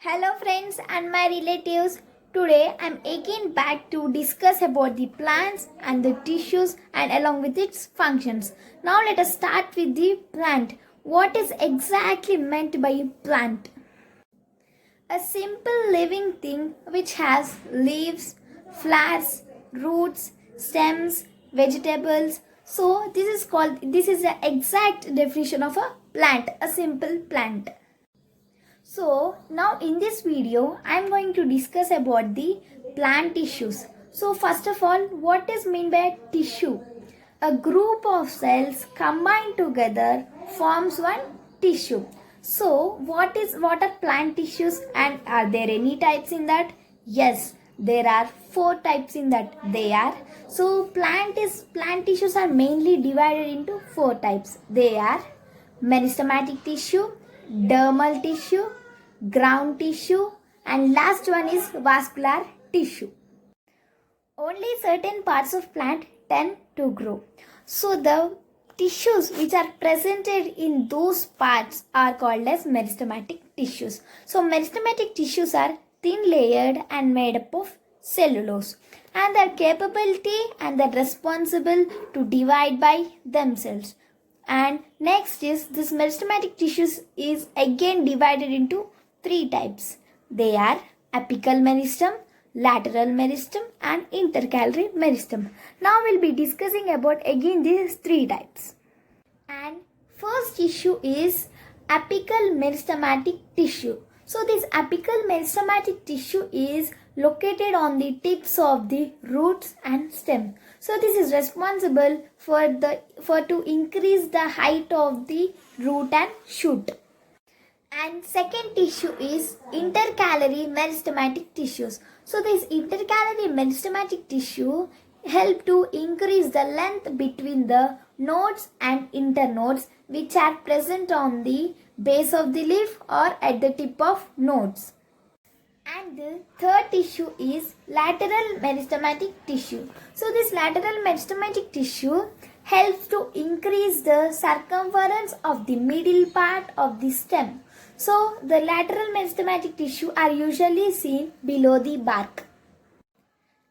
Hello friends and my relatives. Today I am again back to discuss about the plants and the tissues and along with its functions. Now let us start with the plant. What is exactly meant by plant? A simple living thing which has leaves, flowers, roots, stems, vegetables. So this is the exact definition of a plant, a simple plant. So now in this video I am going to discuss about the plant tissues. So first of all, what is meant by tissue? A group of cells combined together forms one tissue. So what are plant tissues and are there any types in that? Yes, there are four types in that. They are plant tissues are mainly divided into four types. They are meristematic tissue, dermal tissue, ground tissue, and last one is vascular tissue. Only certain parts of plant tend to grow. So the tissues which are presented in those parts are called as meristematic tissues. So meristematic tissues are thin layered and made up of cellulose, and their capability and they're responsible to divide by themselves. And next is this meristematic tissues is again divided into three types. They are apical meristem, lateral meristem and intercalary meristem. Now we'll be discussing about again these three types. And first tissue is apical meristematic tissue. So this apical meristematic tissue is located on the tips of the roots and stem. So this is responsible for to increase the height of the root and shoot. And second tissue is intercalary meristematic tissues. So this intercalary meristematic tissue help to increase the length between the nodes and internodes which are present on the base of the leaf or at the tip of nodes. And the third tissue is lateral meristematic tissue. So this lateral meristematic tissue helps to increase the circumference of the middle part of the stem. So the lateral meristematic tissue are usually seen below the bark.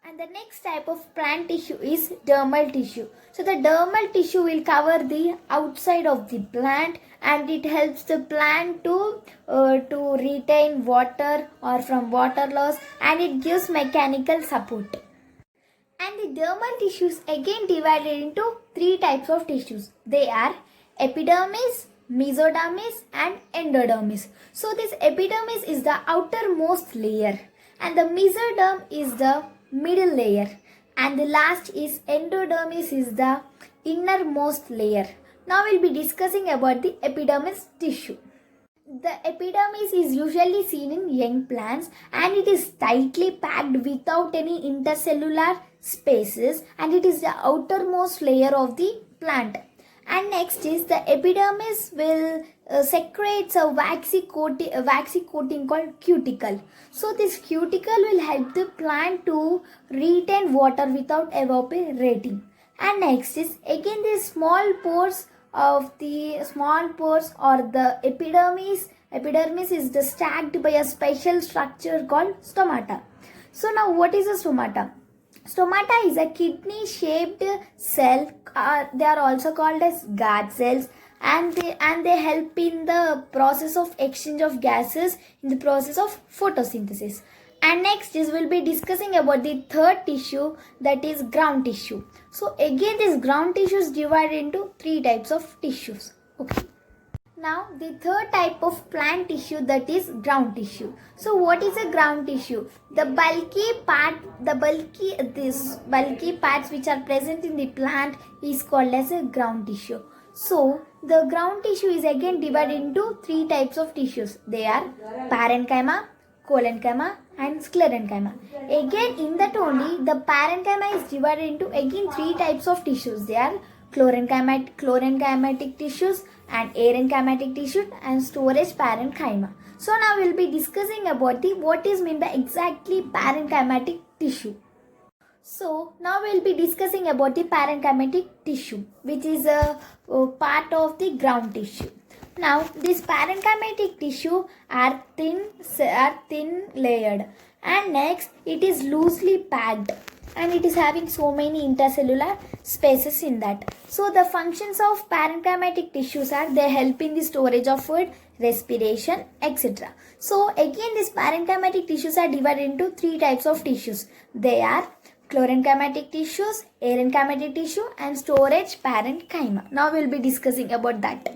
And the next type of plant tissue is dermal tissue. So the dermal tissue will cover the outside of the plant and it helps the plant to retain water or from water loss, and it gives mechanical support. And the dermal tissues again divided into three types of tissues. They are epidermis, mesodermis and endodermis. So this epidermis is the outermost layer and the mesoderm is the middle layer and the last is endodermis is the innermost layer. Now we'll be discussing about the epidermis tissue. The epidermis is usually seen in young plants and it is tightly packed without any intercellular spaces and it is the outermost layer of the plant. And next is the epidermis will secretes a waxy coating called cuticle. So this cuticle will help the plant to retain water without evaporating. And next is again the small pores or the epidermis. Epidermis is stacked by a special structure called stomata. So now what is a stomata? Stomata is a kidney-shaped cell. They are also called as guard cells, and they help in the process of exchange of gases in the process of photosynthesis. And next is we'll be discussing about the third tissue, that is ground tissue. So again this ground tissue is divided into three types of tissues. Okay. Now the third type of plant tissue, that is ground tissue. So what is a ground tissue? The bulky parts which are present in the plant is called as a ground tissue. So the ground tissue is again divided into three types of tissues. They are parenchyma, collenchyma and sclerenchyma. Again in that only the parenchyma is divided into again three types of tissues. They are chlorenchymatic tissues and aerenchymatic tissue and storage parenchyma. So now we'll be discussing about what is meant by exactly parenchymatic tissue. So now we'll be discussing about the parenchymatic tissue, which is a part of the ground tissue. Now, this parenchymatic tissue are thin layered, and next it is loosely packed, and it is having so many intercellular spaces in that. So the functions of parenchymatic tissues are they help in the storage of food, respiration, etc. So again, these parenchymatic tissues are divided into three types of tissues. They are chlorenchymatic tissues, arenchymatic tissue, and storage parenchyma. Now we will be discussing about that.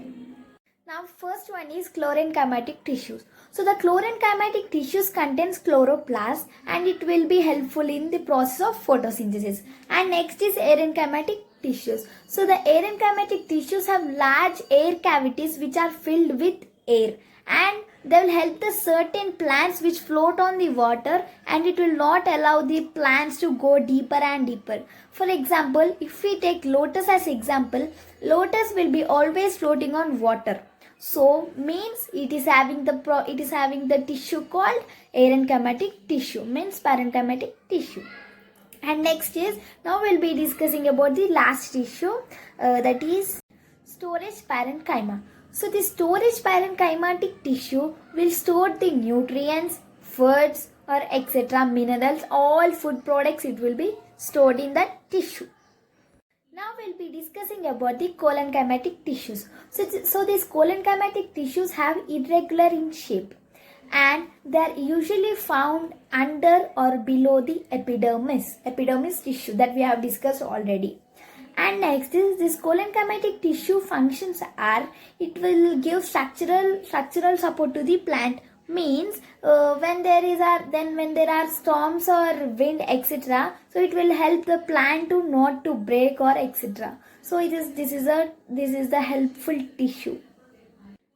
Now first one is chlorenchymatic tissues. So the chlorenchymatic tissues contains chloroplast and it will be helpful in the process of photosynthesis. And next is arenchymatic tissues. So the arenchymatic tissues have large air cavities which are filled with air, and they will help the certain plants which float on the water, and it will not allow the plants to go deeper and deeper. For example, if we take lotus as example, lotus will be always floating on water. So means it is having the tissue called arenchymatic tissue, means parenchymatic tissue. And next is, now we'll be discussing about the last tissue, that is storage parenchyma. So the storage parenchymatic tissue will store the nutrients, foods or etc. minerals, all food products, it will be stored in that tissue. Now we'll be discussing about the cholenchymatic tissues. So these cholenchymatic tissues have irregular in shape, and they are usually found under or below the epidermis tissue that we have discussed already. And next is this cholenchymatic tissue functions are, it will give structural support to the plant. Means when there are storms or wind etc., so it will help the plant to not to break or etc. So this is the helpful tissue.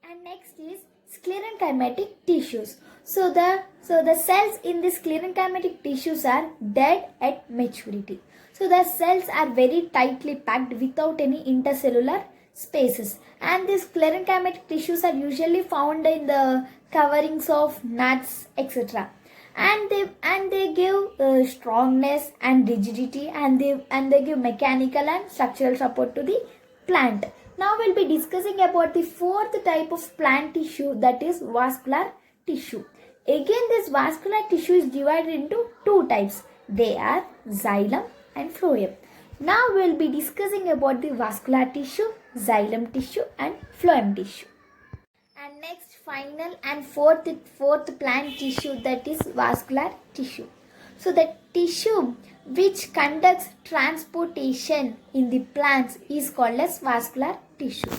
And next is sclerenchymatic tissues. So the cells in the sclerenchymatic tissues are dead at maturity. So the cells are very tightly packed without any intercellular spaces, and these sclerenchymatic tissues are usually found in the coverings of nuts etc. And they give strongness and rigidity, and they give mechanical and structural support to the plant. Now we'll be discussing about the fourth type of plant tissue, that is vascular tissue. Again, this vascular tissue is divided into two types. They are xylem and phloem. Now we'll be discussing about the vascular tissue, xylem tissue and phloem tissue. And next, final and fourth plant tissue, that is vascular tissue. So the tissue which conducts transportation in the plants is called as vascular tissue.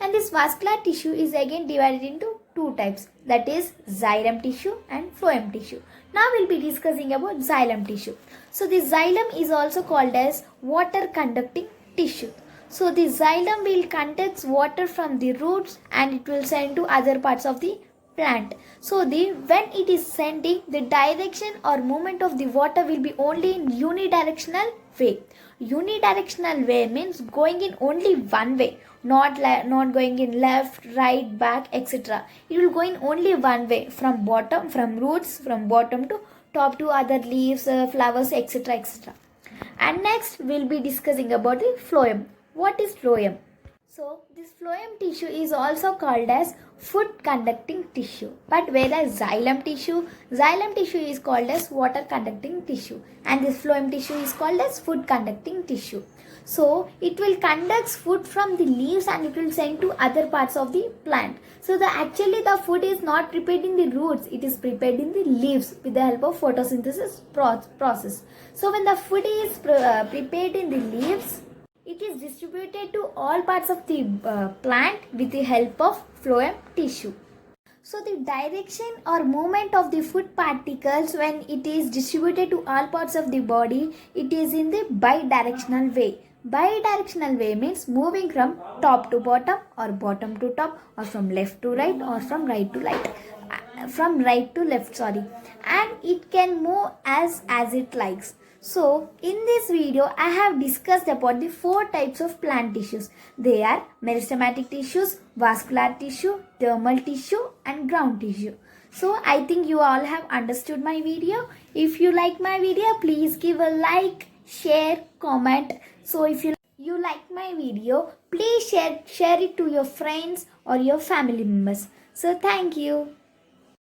And this vascular tissue is again divided into two types, that is xylem tissue and phloem tissue. Now we'll be discussing about xylem tissue. So the xylem is also called as water conducting tissue. So the xylem will conduct water from the roots and it will send to other parts of the plant. So when it is sending, the direction or movement of the water will be only in unidirectional way. Unidirectional way means going in only one way, not going in left, right, back, etc. It will go in only one way, from roots, from bottom to top to other leaves, flowers, etc. etc. And next we'll be discussing about the phloem. What is phloem? So this phloem tissue is also called as food conducting tissue, but whereas xylem tissue is called as water conducting tissue, and this phloem tissue is called as food conducting tissue. So it will conduct food from the leaves and it will send to other parts of the plant. So actually the food is not prepared in the roots, it is prepared in the leaves with the help of photosynthesis process. So when the food is prepared in the leaves, it is distributed to all parts of the plant with the help of phloem tissue. So the direction or movement of the food particles when it is distributed to all parts of the body, it is in the bidirectional way. Bidirectional way means moving from top to bottom or bottom to top, or from left to right or from right to left, and it can move as it likes. So in this video I have discussed about the four types of plant tissues. They are meristematic tissues, vascular tissue, dermal tissue and ground tissue. So I think you all have understood my video. If you like my video, please give a like, share, comment. So if you you like my video, please share it to your friends or your family members. So thank you.